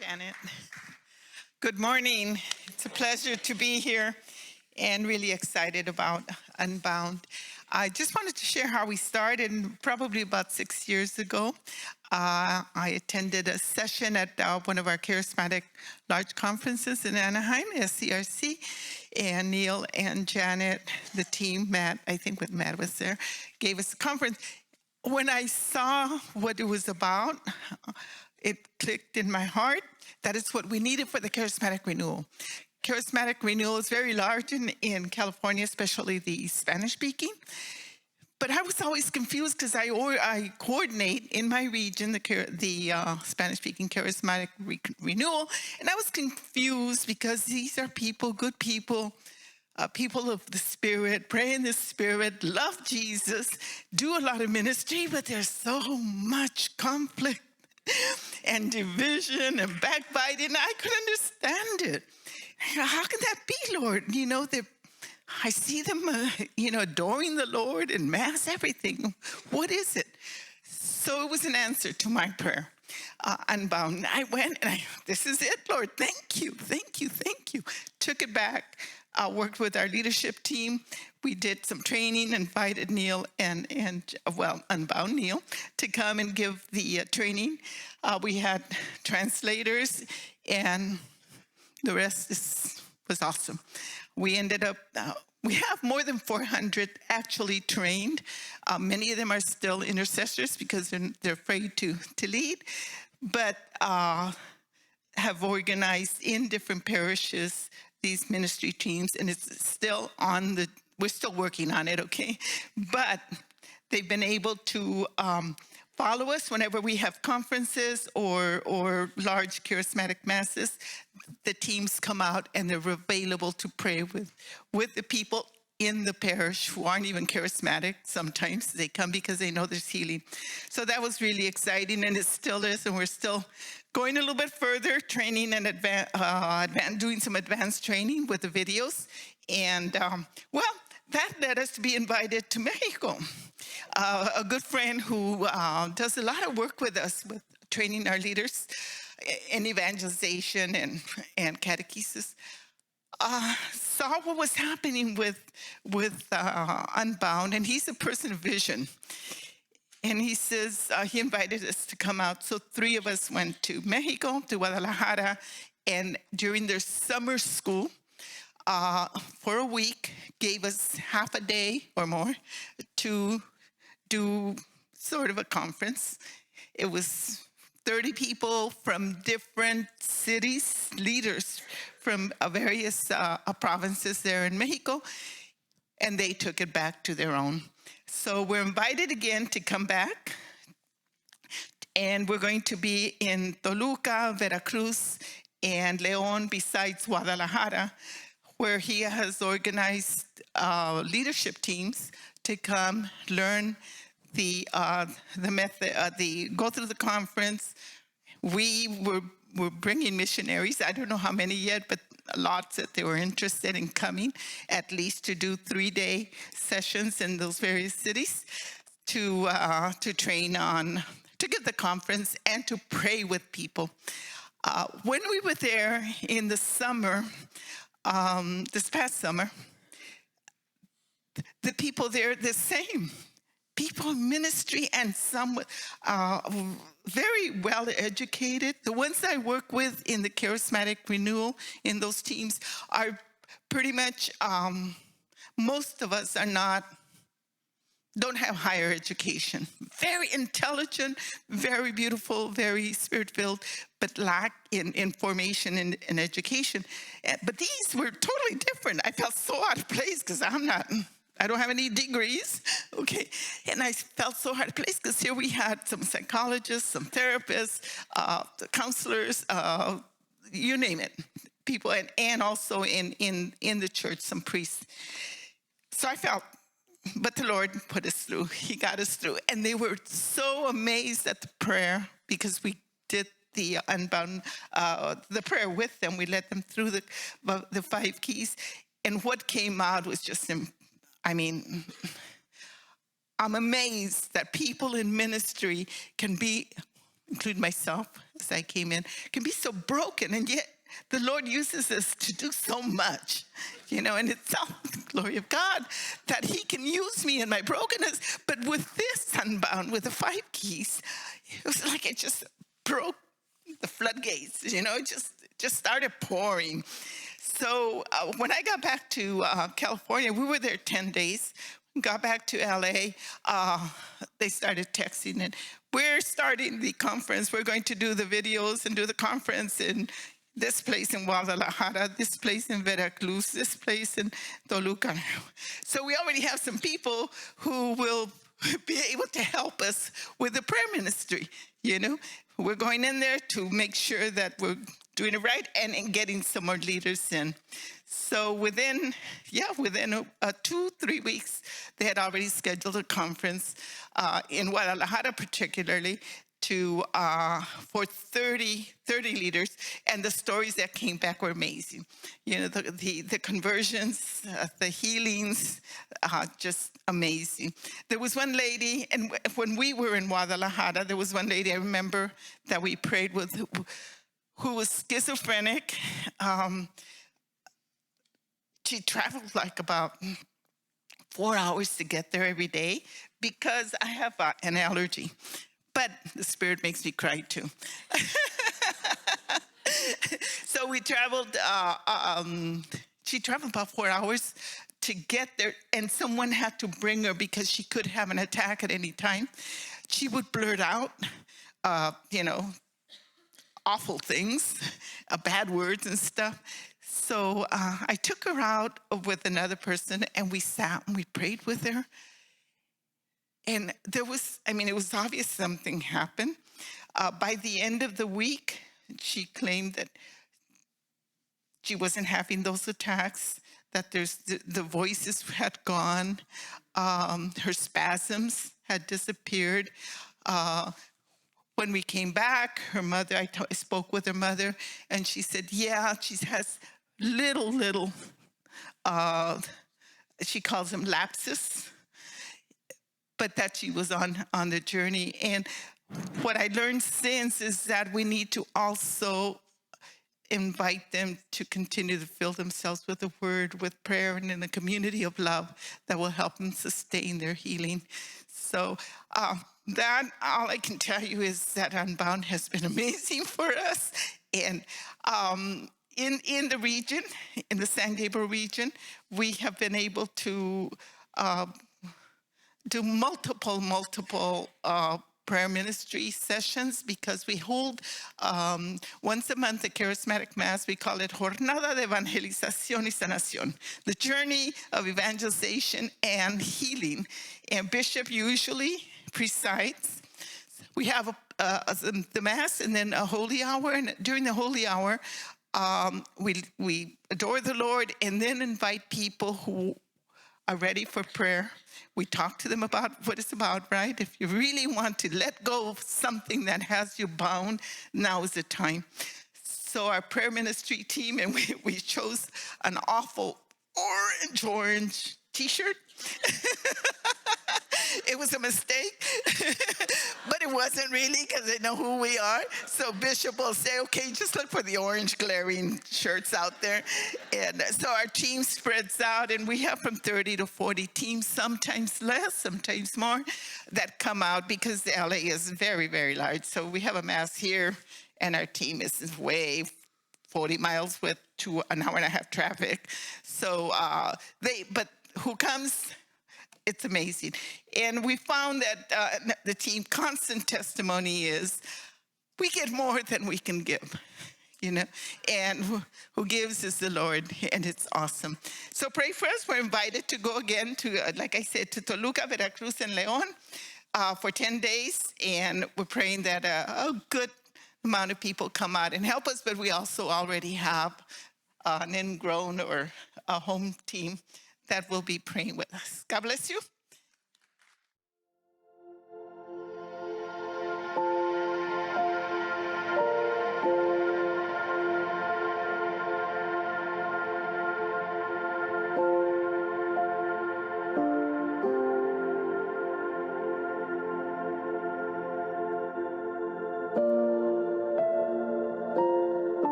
Janet. Good morning. It's a pleasure to be here and really excited about Unbound. I just wanted to share how we started probably about 6 years ago. I attended a session at one of our charismatic large conferences in Anaheim, SCRC, and Neil and Janet, the team, Matt, I think when Matt was there, gave us a conference. When I saw what it was about, it clicked in my heart that it's what we needed for the charismatic renewal. Charismatic renewal is very large in California, especially the Spanish-speaking. But I was always confused because I coordinate in my region the Spanish-speaking charismatic renewal, and I was confused because these are people, good people, people of the Spirit, pray in the Spirit, love Jesus, do a lot of ministry, but there's so much conflict and division and backbiting. I couldn't understand it. How can that be, Lord? I see them, adoring the Lord in mass, everything. What is it? So it was an answer to my prayer. Unbound. I went and this is it, Lord. Thank you, thank you, thank you. Took it back. Worked with our leadership team. We did some training, invited Neil and Unbound Neil to come and give the training. We had translators, and the rest was awesome. We ended up, we have more than 400 actually trained. Many of them are still intercessors because they're afraid to lead, but have organized in different parishes these ministry teams, and it's still we're still working on it, okay? But they've been able to follow us whenever we have conferences or large charismatic masses. The teams come out and they're available to pray with the people in the parish who aren't even charismatic. Sometimes they come because they know there's healing. So that was really exciting, and it still is, and we're still going a little bit further, training and doing some advanced training with the videos. And that led us to be invited to Mexico. A good friend who does a lot of work with us with training our leaders in evangelization and catechesis, saw what was happening with Unbound, and he's a person of vision. And he says, he invited us to come out. So 3 of us went to Mexico, to Guadalajara, and during their summer school, for a week, gave us half a day or more to do sort of a conference. It was 30 people from different cities, leaders from various provinces there in Mexico, and they took it back to their own. So we're invited again to come back, and we're going to be in Toluca, Veracruz, and León, besides Guadalajara, where he has organized leadership teams to come learn the method, go through the conference. We were bringing missionaries. I don't know how many yet, but lots that they were interested in coming, at least to do 3-day sessions in those various cities to train on, to give the conference and to pray with people. When we were there in the summer, this past summer, the people there, the same. People in ministry and some very well educated. The ones I work with in the charismatic renewal in those teams are pretty much, most of us don't have higher education. Very intelligent, very beautiful, very spirit-filled, but lack in information and education. But these were totally different. I felt so out of place because I don't have any degrees, okay? And I felt so hard to place because here we had some psychologists, some therapists, counselors, you name it, people, and also in the church, some priests. So I felt, but the Lord put us through. He got us through. And they were so amazed at the prayer because we did the Unbound, the prayer with them. We led them through the 5 keys. And what came out was just I'm amazed that people in ministry can be including myself as I came in, can be so broken, and yet the Lord uses us to do so much, and it's all the glory of God that he can use me in my brokenness. But with this Unbound, with the 5 keys, it was like it just broke the floodgates, it just started pouring. So when I got back to California, we were there 10 days. Got back to LA, they started texting, and we're starting the conference. We're going to do the videos and do the conference in this place in Guadalajara, this place in Veracruz, this place in Toluca. So we already have some people who will be able to help us with the prayer ministry. We're going in there to make sure that we're doing it right and getting some more leaders in. So within 2-3 weeks, they had already scheduled a conference in Guadalajara, particularly for 30 leaders, and the stories that came back were amazing. The conversions, the healings, just amazing. There was one lady, and when we were in Guadalajara, there was one lady I remember that we prayed with who was schizophrenic. She traveled like about 4 hours to get there every day because I have an allergy. But the Spirit makes me cry too. So we traveled, she traveled about 4 hours to get there, and someone had to bring her because she could have an attack at any time. She would blurt out, awful things, bad words and stuff. So I took her out with another person, and we sat and we prayed with her. And it was obvious something happened. By the end of the week, she claimed that she wasn't having those attacks, that the voices had gone, her spasms had disappeared. When we came back, her mother, I spoke with her mother, and she said, yeah, she has little, she calls them lapses, but that she was on the journey. And what I learned since is that we need to also invite them to continue to fill themselves with the word, with prayer, and in a community of love that will help them sustain their healing. So that, all I can tell you is that Unbound has been amazing for us. And in the region, in the San Gabriel region, we have been able to do multiple prayer ministry sessions, because we hold once a month a charismatic mass. We call it Jornada de Evangelización y Sanación, the journey of evangelization and healing. And Bishop usually presides. We have the mass and then a holy hour, and during the holy hour, we adore the Lord and then invite people who are ready for prayer. We talk to them about what it's about, right? If you really want to let go of something that has you bound, now is the time. So our prayer ministry team, and we chose an awful orange T-shirt. It was a mistake, but it wasn't really, because they know who we are. So Bishop will say, okay, just look for the orange glaring shirts out there. And so our team spreads out, and we have from 30 to 40 teams, sometimes less, sometimes more, that come out, because the LA is very, very large. So we have a mass here, and our team is way 40 miles with 1.5 hours traffic. So but who comes? It's amazing. And we found that the team constant testimony is we get more than we can give, and who gives is the Lord, and it's awesome. So pray for us. We're invited to go again to, like I said, to Toluca, Veracruz, and León for 10 days. And we're praying that a good amount of people come out and help us, but we also already have an ingrown or a home team that will be praying with us. God bless you.